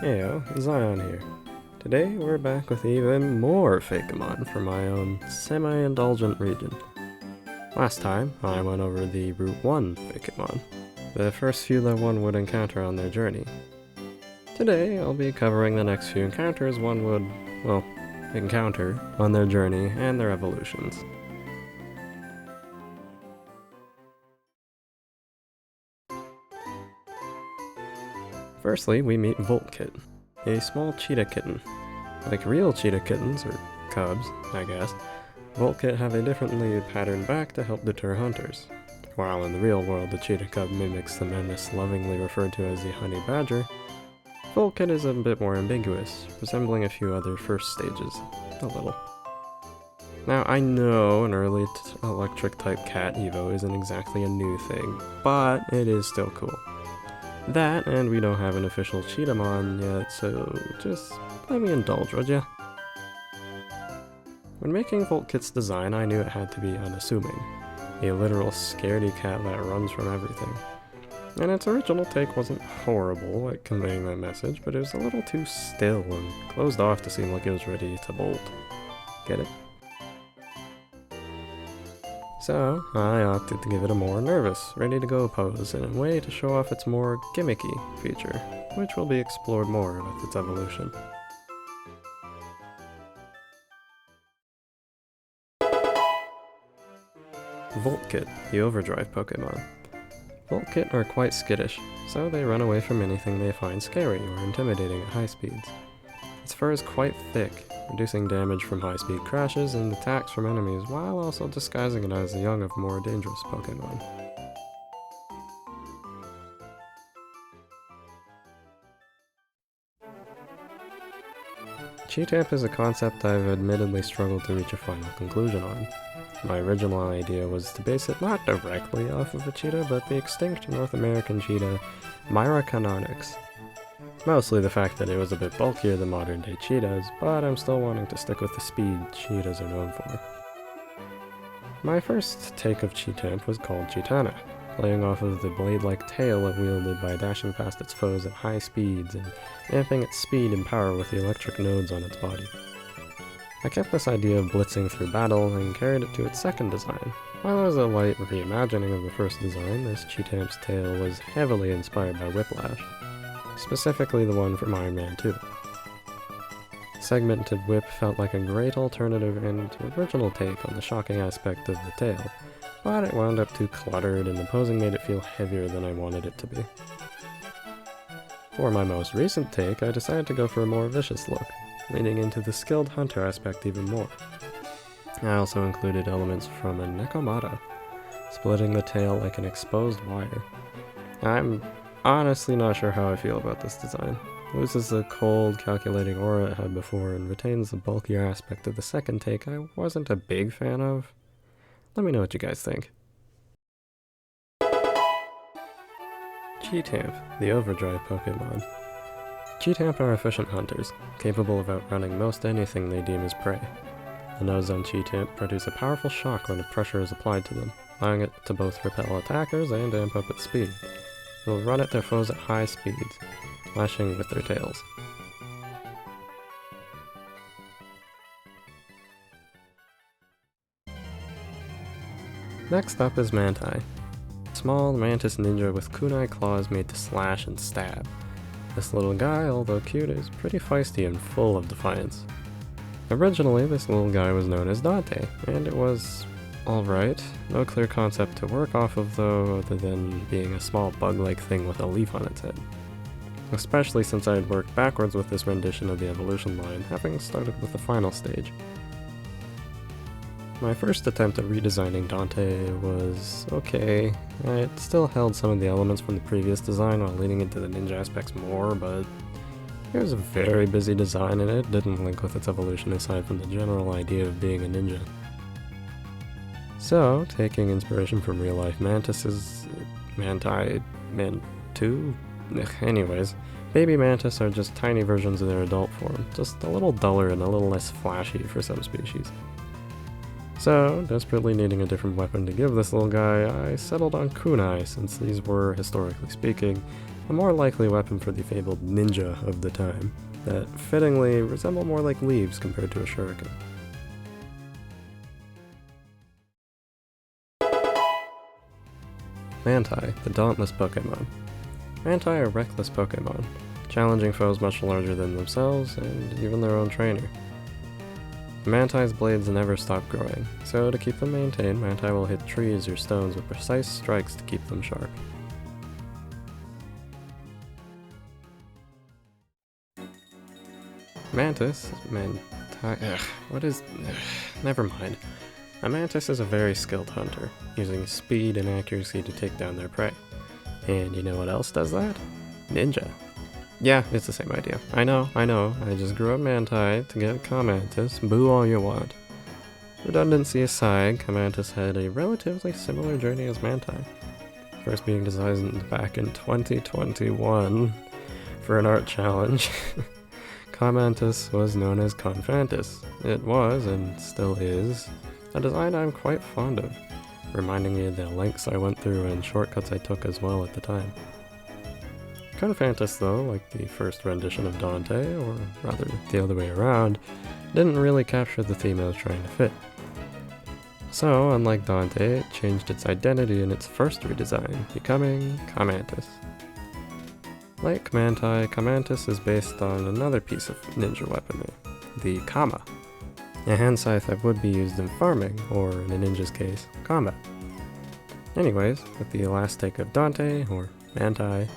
Heyo, Zion here. Today we're back with even more Fakemon for my own semi-indulgent region. Last time, I went over the Route 1 Fakemon, the first few that one would encounter on their journey. Today, I'll be covering the next few encounters one would, well, encounter on their journey and their evolutions. Firstly, we meet Voltkit, a small cheetah kitten. Like real cheetah kittens, or cubs, I guess, Voltkit have a differently patterned back to help deter hunters. While in the real world the cheetah cub mimics the menace lovingly referred to as the honey badger, Voltkit is a bit more ambiguous, resembling a few other first stages, a little. Now I know an early electric type cat Evo isn't exactly a new thing, but it is still cool. That, and we don't have an official Cheetamon yet, so just let me indulge, would ya? When making Voltkit's design, I knew it had to be unassuming. A literal scaredy cat that runs from everything. And its original take wasn't horrible at conveying that message, but it was a little too still and closed off to seem like it was ready to bolt. Get it? So, I opted to give it a more nervous, ready-to-go pose in a way to show off its more gimmicky feature, which will be explored more with its evolution. Voltkit, the Overdrive Pokémon. Voltkit are quite skittish, so they run away from anything they find scary or intimidating at high speeds. Its fur is quite thick, reducing damage from high-speed crashes and attacks from enemies while also disguising it as the young of more dangerous Pokémon. Cheetamp is a concept I've admittedly struggled to reach a final conclusion on. My original idea was to base it not directly off of a cheetah, but the extinct North American cheetah Myra canonix. Mostly the fact that it was a bit bulkier than modern day cheetahs, but I'm still wanting to stick with the speed cheetahs are known for. My first take of Cheetamp was called Cheetana, playing off of the blade-like tail it wielded by dashing past its foes at high speeds and amping its speed and power with the electric nodes on its body. I kept this idea of blitzing through battle and carried it to its second design. While it was a light reimagining of the first design, this Cheetamp's tail was heavily inspired by Whiplash, specifically the one from Iron Man 2. Segmented whip felt like a great alternative and original take on the shocking aspect of the tail, but it wound up too cluttered and the posing made it feel heavier than I wanted it to be. For my most recent take, I decided to go for a more vicious look, leaning into the skilled hunter aspect even more. I also included elements from a Nekomata, splitting the tail like an exposed wire. I'm honestly not sure how I feel about this design. It loses the cold, calculating aura it had before and retains the bulkier aspect of the second take I wasn't a big fan of. Let me know what you guys think. Cheetamp, the Overdrive Pokémon. Cheetamp are efficient hunters, capable of outrunning most anything they deem as prey. The nodes on Cheetamp produce a powerful shock when the pressure is applied to them, allowing it to both repel attackers and amp up its speed. They will run at their foes at high speeds, lashing with their tails. Next up is Mantai, a small mantis ninja with kunai claws made to slash and stab. This little guy, although cute, is pretty feisty and full of defiance. Originally, this little guy was known as Dante, and it was alright. No clear concept to work off of though, other than being a small bug-like thing with a leaf on its head. Especially since I had worked backwards with this rendition of the evolution line, having started with the final stage. My first attempt at redesigning Dante was okay. It still held some of the elements from the previous design while leaning into the ninja aspects more, but it was a very busy design and it didn't link with its evolution aside from the general idea of being a ninja. So, taking inspiration from real-life mantises, Mantai, Man2? Anyways, baby mantis are just tiny versions of their adult form, just a little duller and a little less flashy for some species. So, desperately needing a different weapon to give this little guy, I settled on kunai, since these were, historically speaking, a more likely weapon for the fabled ninja of the time, that fittingly resemble more like leaves compared to a shuriken. Mantai, the dauntless Pokémon. Mantai are reckless Pokémon, challenging foes much larger than themselves, and even their own trainer. Mantai's blades never stop growing, so to keep them maintained, Mantai will hit trees or stones with precise strikes to keep them sharp. Never mind. A mantis is a very skilled hunter, using speed and accuracy to take down their prey. And you know what else does that? Ninja. Yeah, it's the same idea. I know, I just grew up Mantai to get Kamantis, boo all you want. Redundancy aside, Kamantis had a relatively similar journey as Mantai, first being designed back in 2021 for an art challenge. Kamantis was known as Confantis. It was, and still is, a design I'm quite fond of, reminding me of the lengths I went through and shortcuts I took as well at the time. Confantis, though, like the first rendition of Dante, or rather the other way around, didn't really capture the theme I was trying to fit. So, unlike Dante, it changed its identity in its first redesign, becoming Kamantis. Like Mantai, Kamantis is based on another piece of ninja weaponry, the Kama, a hand scythe that would be used in farming, or in a ninja's case, combat. Anyways, with the last take of Dante, or Mantai,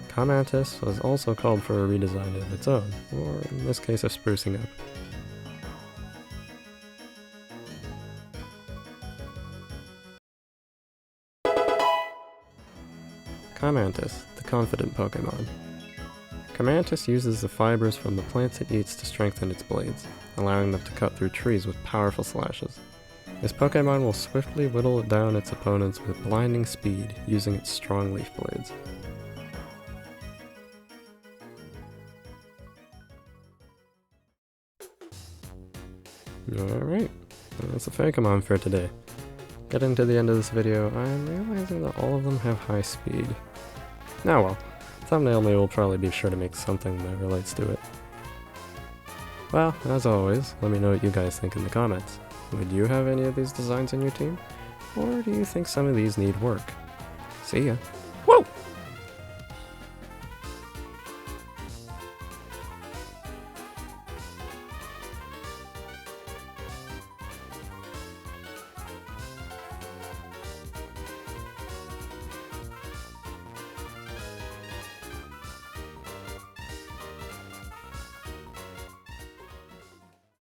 Kamantis was also called for a redesign of its own, or in this case a sprucing up. Kamantis, the confident Pokémon. Kamantis uses the fibers from the plants it eats to strengthen its blades, allowing them to cut through trees with powerful slashes. This Pokémon will swiftly whittle down its opponents with blinding speed, using its strong leaf blades. Alright, that's the Fakemon for today. Getting to the end of this video, I'm realizing that all of them have high speed. Now well, thumbnail me will probably be sure to make something that relates to it. Well, as always, let me know what you guys think in the comments. Would you have any of these designs in your team? Or do you think some of these need work? See ya! Whoa!